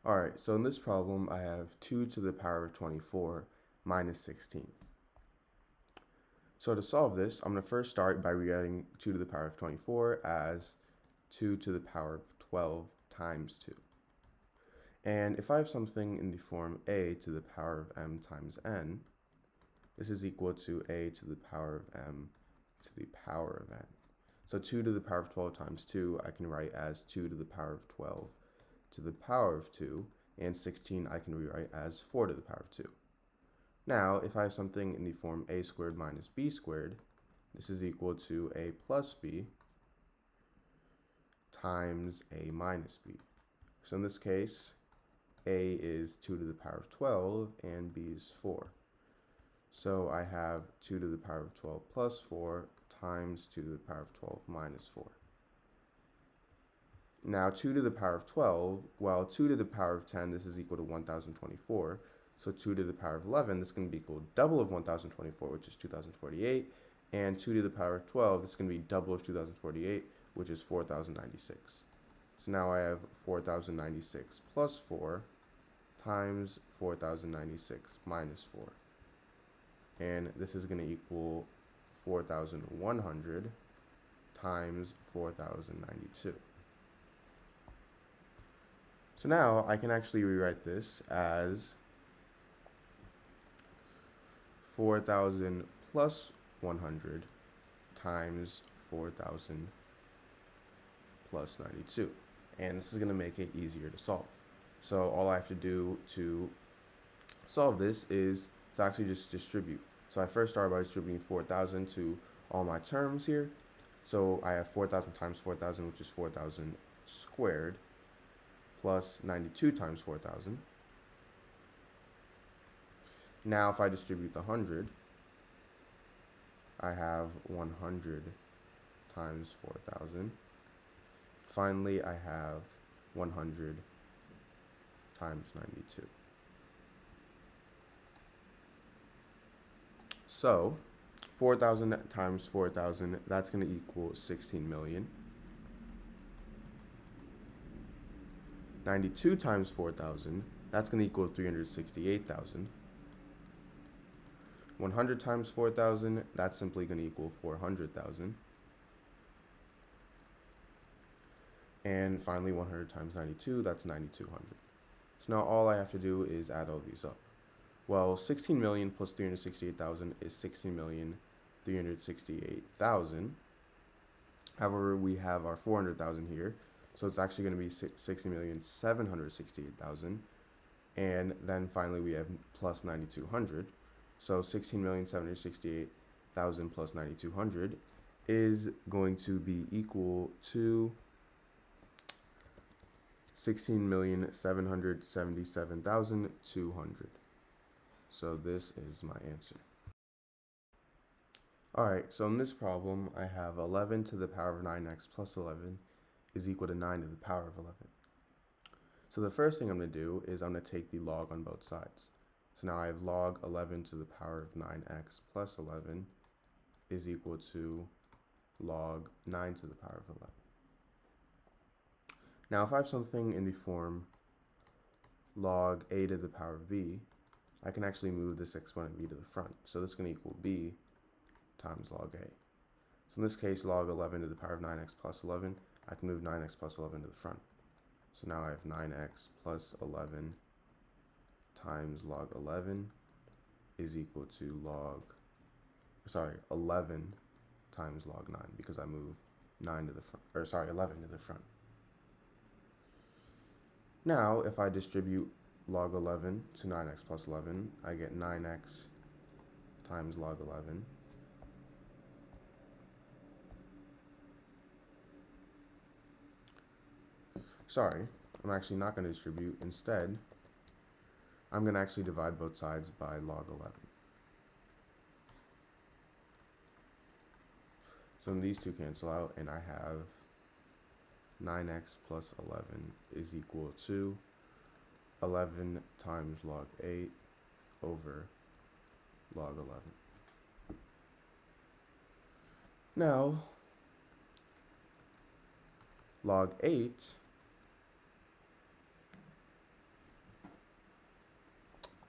Alright, so in this problem I have 2 to the power of 24 minus 16. So to solve this, I'm going to first start by rewriting 2 to the power of 24 as 2 to the power of 12 times 2. And if I have something in the form a to the power of m times n, this is equal to a to the power of m to the power of n. So 2 to the power of 12 times 2 I can write as 2 to the power of 12 to the power of 2, and 16 I can rewrite as 4 to the power of 2. Now, if I have something in the form a squared minus b squared, this is equal to a plus b times a minus b. So in this case, a is 2 to the power of 12 and b is 4. So I have 2 to the power of 12 plus 4 times 2 to the power of 12 minus 4. Now 2 to the power of 12, well 2 to the power of 10, this is equal to 1024. So 2 to the power of 11, this is going to be equal to double of 1024, which is 2048. And 2 to the power of 12, this is going to be double of 2048, which is 4096. So now I have 4096 plus 4 times 4096 minus 4. And this is going to equal 4100 times 4092. So now I can actually rewrite this as 4,000 plus 100 times 4,000 plus 92. And this is going to make it easier to solve. So all I have to do to solve this is to actually just distribute. So I first start by distributing 4,000 to all my terms here. So I have 4,000 times 4,000, which is 4,000 squared, plus 92 times 4,000. Now if I distribute the 100, I have 100 times 4,000. Finally, I have 100 times 92. So 4,000 times 4,000, that's going to equal 16 million. 92 times 4,000, that's going to equal 368,000. 100 times 4,000, that's simply going to equal 400,000. And finally, 100 times 92, that's 9,200. So now all I have to do is add all these up. Well, 16 million plus 368,000 is 16,368,000. However, we have our 400,000 here, so it's actually going to be 60,768,000. And then finally, we have plus 9,200. So 16,768,000 plus 9,200 is going to be equal to 16,777,200. So this is my answer. Alright, so in this problem, I have 11 to the power of 9x plus 11 is equal to 9 to the power of 11. So the first thing I'm going to do is I'm going to take the log on both sides. So now I have log 11 to the power of 9x plus 11 is equal to log 9 to the power of 11. Now if I have something in the form log a to the power of b, I can actually move this exponent b to the front. So this is going to equal b times log a. So in this case, log 11 to the power of 9x plus 11, I can move 9x plus 11 to the front. So now I have 9x plus 11 times log 11 is equal to 11 times log 9, because I move 9 to the front, 11 to the front. Now, if I distribute log 11 to 9x plus 11, I get 9x times log 11. Sorry, I'm actually not going to distribute. Instead, I'm going to actually divide both sides by log 11. So these two cancel out, and I have 9x plus 11 is equal to 11 times log 8 over log 11. Now, log 8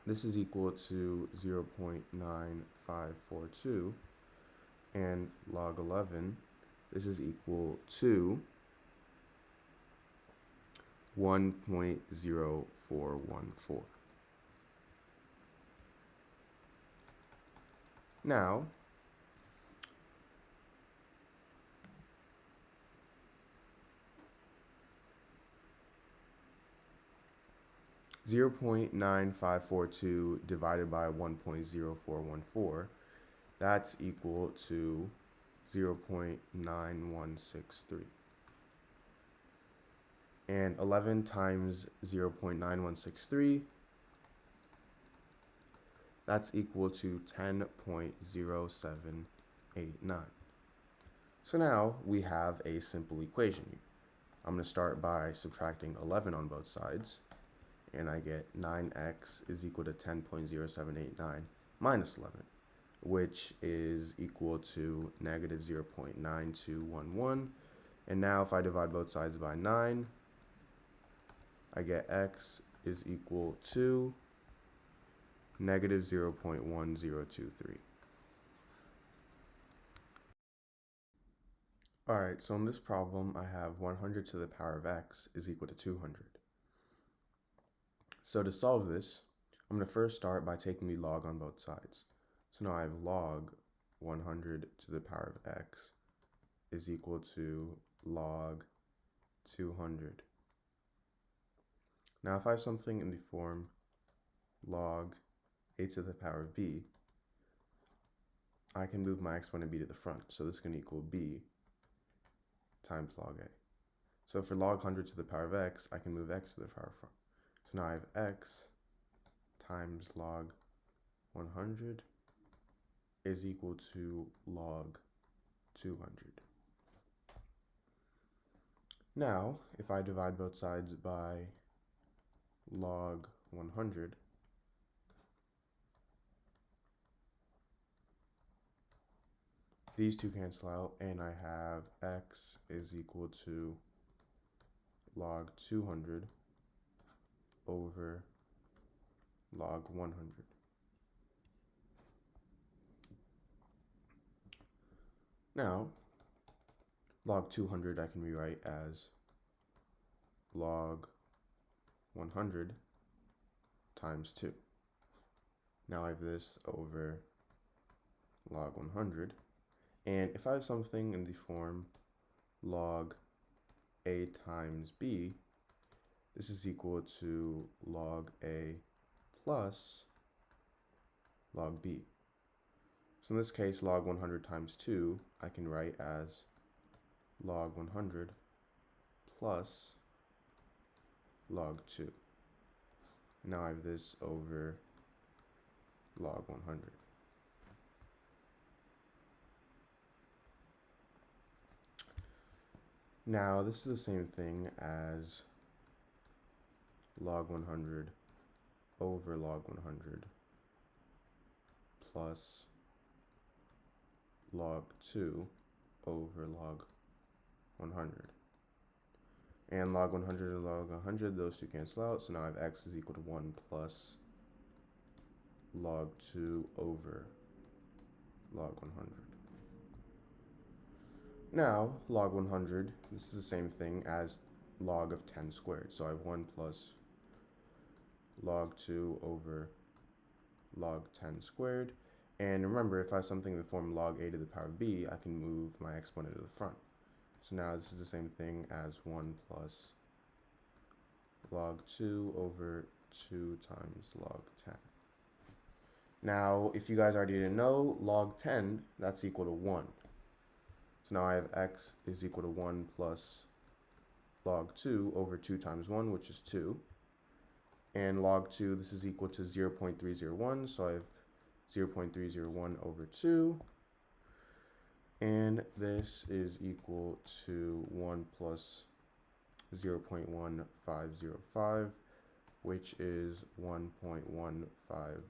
this is equal to 0.9542, and log 11, this is equal to 1.0414. Now, zero point 0.9542 divided by 1.0414, that's equal to 0.9163. And 11 times 0.9163, that's equal to 10.0789. So now we have a simple equation here. I'm going to start by subtracting 11 on both sides, and I get 9x is equal to 10.0789 minus 11, which is equal to negative 0.9211. And now if I divide both sides by 9, I get x is equal to negative 0.1023. Alright, so in this problem I have 100 to the power of x is equal to 200. So to solve this, I'm going to first start by taking the log on both sides. So now I have log 100 to the power of x is equal to log 200. Now if I have something in the form log a to the power of b, I can move my exponent b to the front. So this can equal b times log a. So for log 100 to the power of x, I can move x to the power of front. So now I have x times log 100 is equal to log 200. Now, if I divide both sides by log 100, these two cancel out, and I have x is equal to log 200 over log 100. Now, log 200 I can rewrite as log 100 times 2. Now I have this over log 100. And if I have something in the form log a times b, this is equal to log a plus log b. So in this case, log 100 times 2, I can write as log 100 plus log 2. Now I have this over log 100. Now this is the same thing as log 100 over log 100 plus log 2 over log 100. And log 100 and log 100, those two cancel out, so now I have x is equal to 1 plus log 2 over log 100. Now, log 100, this is the same thing as log of 10 squared. So I have 1 plus log 2 over log 10 squared. And remember, if I have something in the form log a to the power of b, I can move my exponent to the front. So now this is the same thing as 1 plus log 2 over 2 times log 10. Now, if you guys already didn't know, log 10, that's equal to 1. So now I have x is equal to 1 plus log 2 over 2 times 1, which is 2. And log 2, this is equal to 0.301, so I have 0.301 over 2. And this is equal to 1 plus 0.1505, which is 1.1505.